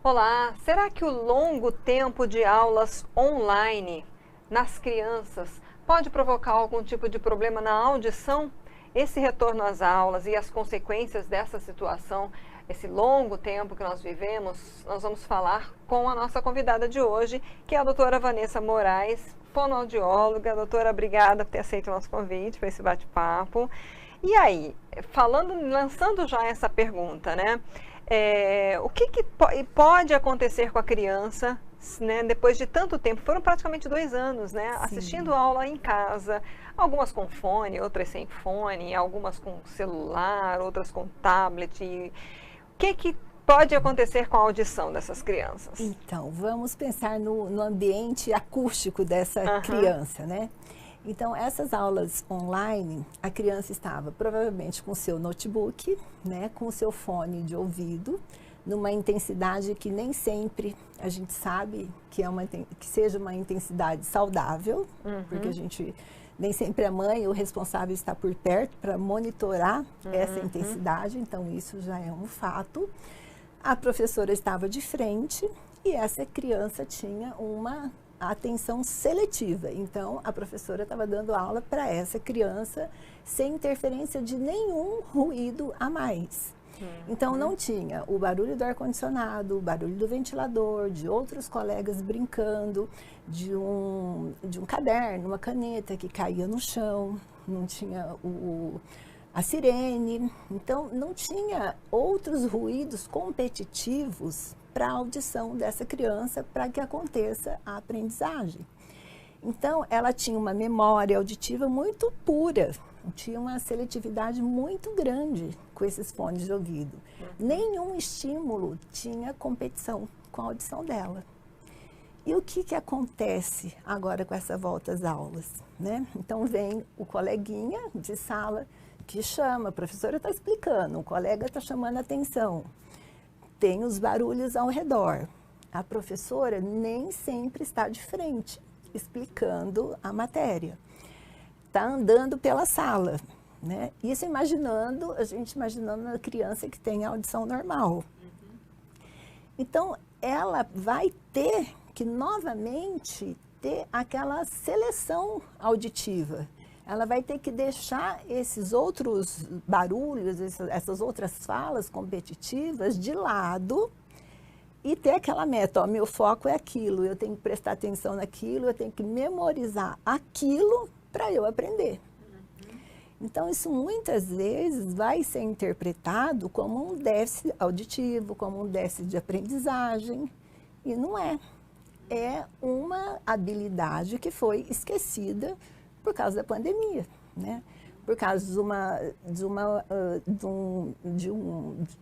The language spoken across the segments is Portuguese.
Olá, será que o longo tempo de aulas online nas crianças pode provocar algum tipo de problema na audição? Esse retorno às aulas e as consequências dessa situação, esse longo tempo que nós vivemos, nós vamos falar com a nossa convidada de hoje, que é a doutora Vanessa Moraes, fonoaudióloga. Doutora, obrigada por ter aceito o nosso convite para esse bate-papo. E aí, lançando já essa pergunta, né? O que pode acontecer com a criança, né, depois de tanto tempo? Foram praticamente 2 anos, né, assistindo aula em casa, algumas com fone, outras sem fone, algumas com celular, outras com tablet. O que pode acontecer com a audição dessas crianças? Então, vamos pensar no ambiente acústico dessa criança, né? Então, essas aulas online, a criança estava provavelmente com o seu notebook, né, com o seu fone de ouvido, numa intensidade que nem sempre a gente sabe que seja uma intensidade saudável, porque a gente nem sempre a mãe ou o responsável está por perto para monitorar essa intensidade, então isso já é um fato. A professora estava de frente e essa criança tinha uma atenção seletiva. Então, a professora estava dando aula para essa criança sem interferência de nenhum ruído a mais. Então, não tinha o barulho do ar-condicionado, o barulho do ventilador, de outros colegas brincando, de um caderno, uma caneta que caía no chão, não tinha a sirene. Então, não tinha outros ruídos competitivos para a audição dessa criança, para que aconteça a aprendizagem. Então, ela tinha uma memória auditiva muito pura, tinha uma seletividade muito grande com esses fones de ouvido. Nenhum estímulo tinha competição com a audição dela. E o que acontece agora com essa volta às aulas, né? Então, vem o coleguinha de sala que chama, a professora está explicando, o colega está chamando a atenção. Tem os barulhos ao redor. A professora nem sempre está de frente, explicando a matéria. Está andando pela sala, né? Isso a gente imaginando uma criança que tem audição normal. Então, ela vai ter que novamente ter aquela seleção auditiva. Ela vai ter que deixar esses outros barulhos, essas outras falas competitivas de lado e ter aquela meta, ó, meu foco é aquilo, eu tenho que prestar atenção naquilo, eu tenho que memorizar aquilo para eu aprender. Então, isso muitas vezes vai ser interpretado como um déficit auditivo, como um déficit de aprendizagem, e não é. É uma habilidade que foi esquecida por causa da pandemia, né? Por causa de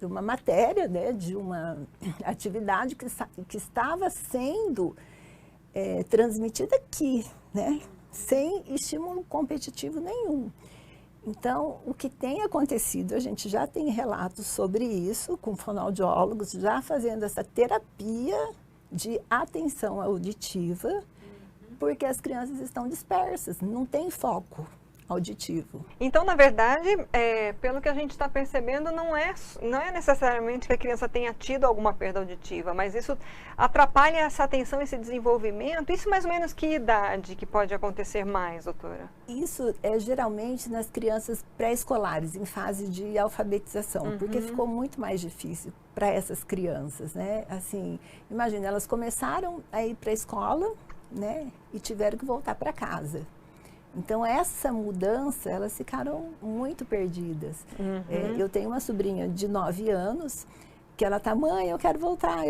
uma matéria, né? De uma atividade que estava sendo transmitida aqui, né? Sem estímulo competitivo nenhum. Então, o que tem acontecido, a gente já tem relatos sobre isso, com fonoaudiólogos já fazendo essa terapia de atenção auditiva, porque as crianças estão dispersas, não tem foco auditivo. Então, na verdade, pelo que a gente está percebendo, não é necessariamente que a criança tenha tido alguma perda auditiva, mas isso atrapalha essa atenção, esse desenvolvimento. Isso mais ou menos que idade que pode acontecer mais, doutora? Isso é geralmente nas crianças pré-escolares, em fase de alfabetização, porque ficou muito mais difícil para essas crianças, né? Assim, imagina, elas começaram a ir para a escola, né, e tiveram que voltar para casa. Então, essa mudança, elas ficaram muito perdidas. Eu tenho uma sobrinha de 9 anos, que ela tá, mãe, eu quero voltar,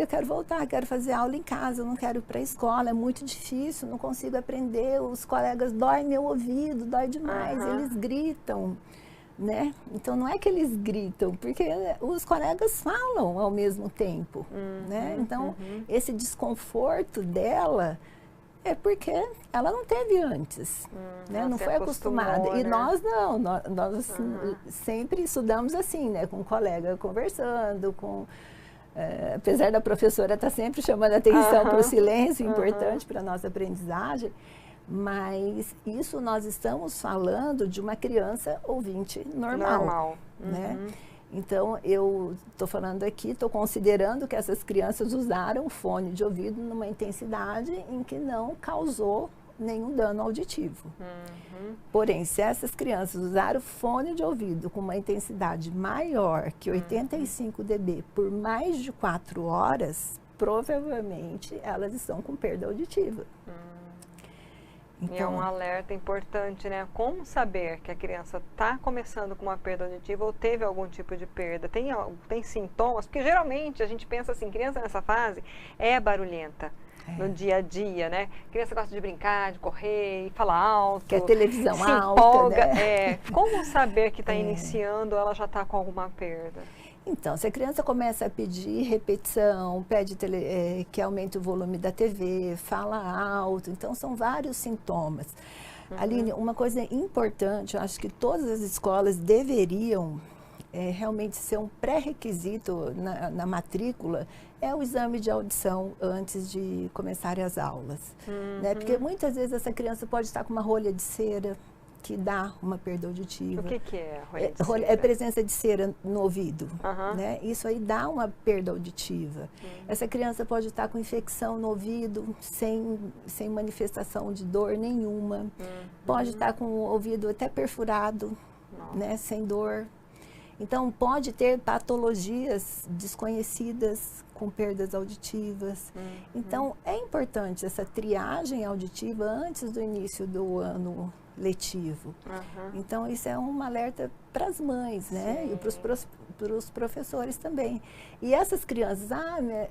quero fazer aula em casa, eu não quero ir para a escola, é muito difícil, não consigo aprender, os colegas doem meu ouvido, dói demais, eles gritam, né? Então, não é que eles gritam, porque os colegas falam ao mesmo tempo, né? Então, esse desconforto dela é porque ela não teve antes, né? Não foi acostumada. Né? E nós não, nós sempre estudamos assim, né? Com um colega conversando, apesar da professora estar sempre chamando a atenção para o silêncio, importante para a nossa aprendizagem, mas isso nós estamos falando de uma criança ouvinte normal, né? Então, eu estou falando aqui, estou considerando que essas crianças usaram fone de ouvido numa intensidade em que não causou nenhum dano auditivo. Porém, se essas crianças usaram fone de ouvido com uma intensidade maior que 85 dB por mais de 4 horas, provavelmente elas estão com perda auditiva. Então, e é um alerta importante, né? Como saber que a criança está começando com uma perda auditiva ou teve algum tipo de perda? Tem sintomas? Porque geralmente a gente pensa assim, criança nessa fase é barulhenta. No dia a dia, né? A criança gosta de brincar, de correr, fala alto. Quer televisão se alta, empolga, né? Como saber que está iniciando, ela já está com alguma perda? Então, se a criança começa a pedir repetição, pede que aumente o volume da TV, fala alto, então são vários sintomas. Aline, uma coisa importante, eu acho que todas as escolas deveriam realmente ser um pré-requisito na matrícula, é o exame de audição antes de começarem as aulas. Né? Porque muitas vezes essa criança pode estar com uma rolha de cera, que dá uma perda auditiva. O que é rolha de cera? É presença de cera no ouvido. Né? Isso aí dá uma perda auditiva. Essa criança pode estar com infecção no ouvido, sem manifestação de dor nenhuma. Pode estar com o ouvido até perfurado, né? Sem dor. Então, pode ter patologias desconhecidas com perdas auditivas. Então, é importante essa triagem auditiva antes do início do ano letivo. Então, isso é um alerta para as mães, né? E para os professores também. E essas crianças,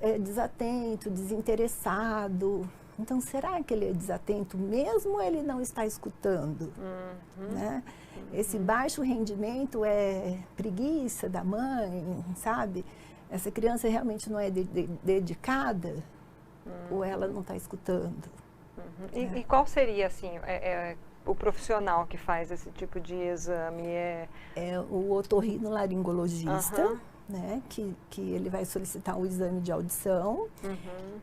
é desatento, desinteressado. Então, será que ele é desatento mesmo ou ele não está escutando? Né? Esse baixo rendimento é preguiça da mãe, sabe? Essa criança realmente não é dedicada ou ela não está escutando? E qual seria, assim, o profissional que faz esse tipo de exame? É o otorrinolaringologista, né? Que ele vai solicitar um exame de audição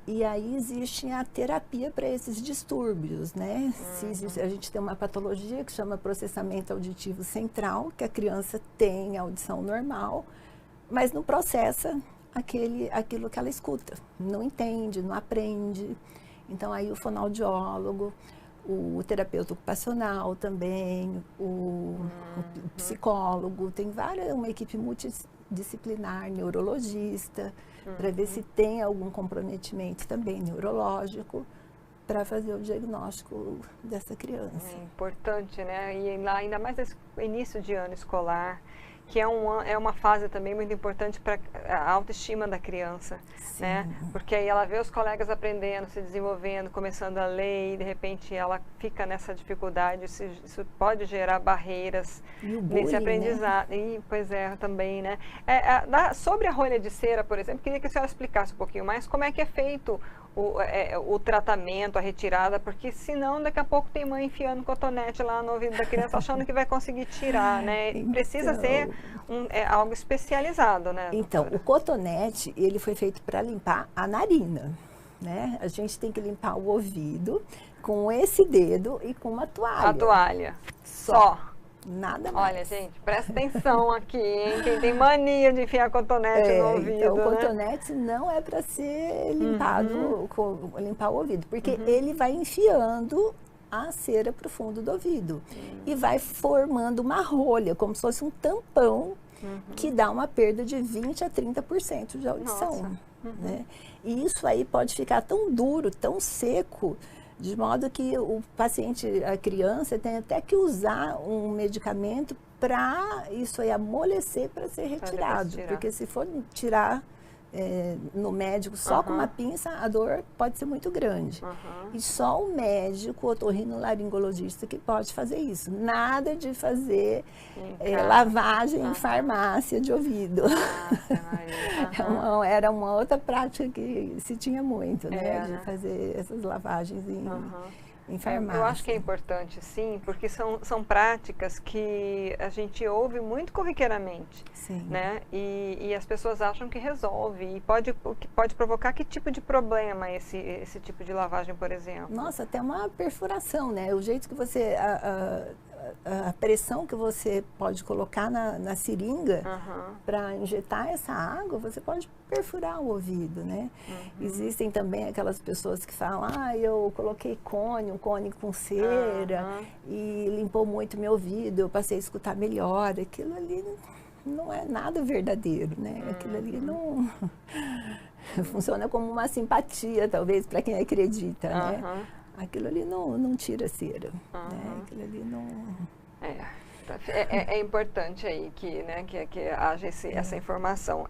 e aí existe a terapia para esses distúrbios, né? A gente tem uma patologia que chama processamento auditivo central, que a criança tem audição normal, mas não processa aquilo que ela escuta, não entende, não aprende. Então aí o fonoaudiólogo, o terapeuta ocupacional também, o psicólogo, tem uma equipe multidisciplinar, neurologista, para ver se tem algum comprometimento também neurológico, para fazer o diagnóstico dessa criança. É importante, né? E ainda mais nesse início de ano escolar, que é uma fase também muito importante para a autoestima da criança, né? Porque aí ela vê os colegas aprendendo, se desenvolvendo, começando a ler e de repente ela fica nessa dificuldade, isso pode gerar barreiras nesse aprendizado. Né? E, pois é, também, né? Sobre a rolha de cera, por exemplo, queria que a senhora explicasse um pouquinho mais como é que é feito o tratamento, a retirada, porque senão daqui a pouco tem mãe enfiando cotonete lá no ouvido da criança achando que vai conseguir tirar, né? Então, precisa ser algo especializado, né? Então, o cotonete, ele foi feito para limpar a narina, né? A gente tem que limpar o ouvido com esse dedo e com uma toalha. A toalha. Só. Nada mais. Olha, gente, presta atenção aqui, hein? Quem tem mania de enfiar cotonete no ouvido, então, o né? cotonete não é para ser limpado, limpar o ouvido, porque ele vai enfiando a cera para o fundo do ouvido e vai formando uma rolha, como se fosse um tampão, que dá uma perda de 20% a 30% de audição. Né? E isso aí pode ficar tão duro, tão seco, de modo que o paciente, a criança, tem até que usar um medicamento para isso aí amolecer para ser retirado. Porque se for tirar no médico só com uma pinça, a dor pode ser muito grande. E só o médico, o otorrinolaringologista, que pode fazer isso. Nada de fazer lavagem em farmácia de ouvido. Era uma outra prática que se tinha muito, né? De fazer essas lavagens em farmácia. Eu acho que é importante, sim, porque são práticas que a gente ouve muito corriqueiramente, né? E as pessoas acham que resolve e pode provocar que tipo de problema esse tipo de lavagem, por exemplo? Nossa, até uma perfuração, né? O jeito que você a pressão que você pode colocar na seringa Aham. para injetar essa água, você pode perfurar o ouvido, né? Existem também aquelas pessoas que falam, eu coloquei um cone com cera e limpou muito meu ouvido, eu passei a escutar melhor. Aquilo ali não é nada verdadeiro, né? Aquilo ali não funciona como uma simpatia, talvez, para quem acredita, né? Aquilo ali não tira cera, né? Aquilo ali não... É importante aí que haja essa informação.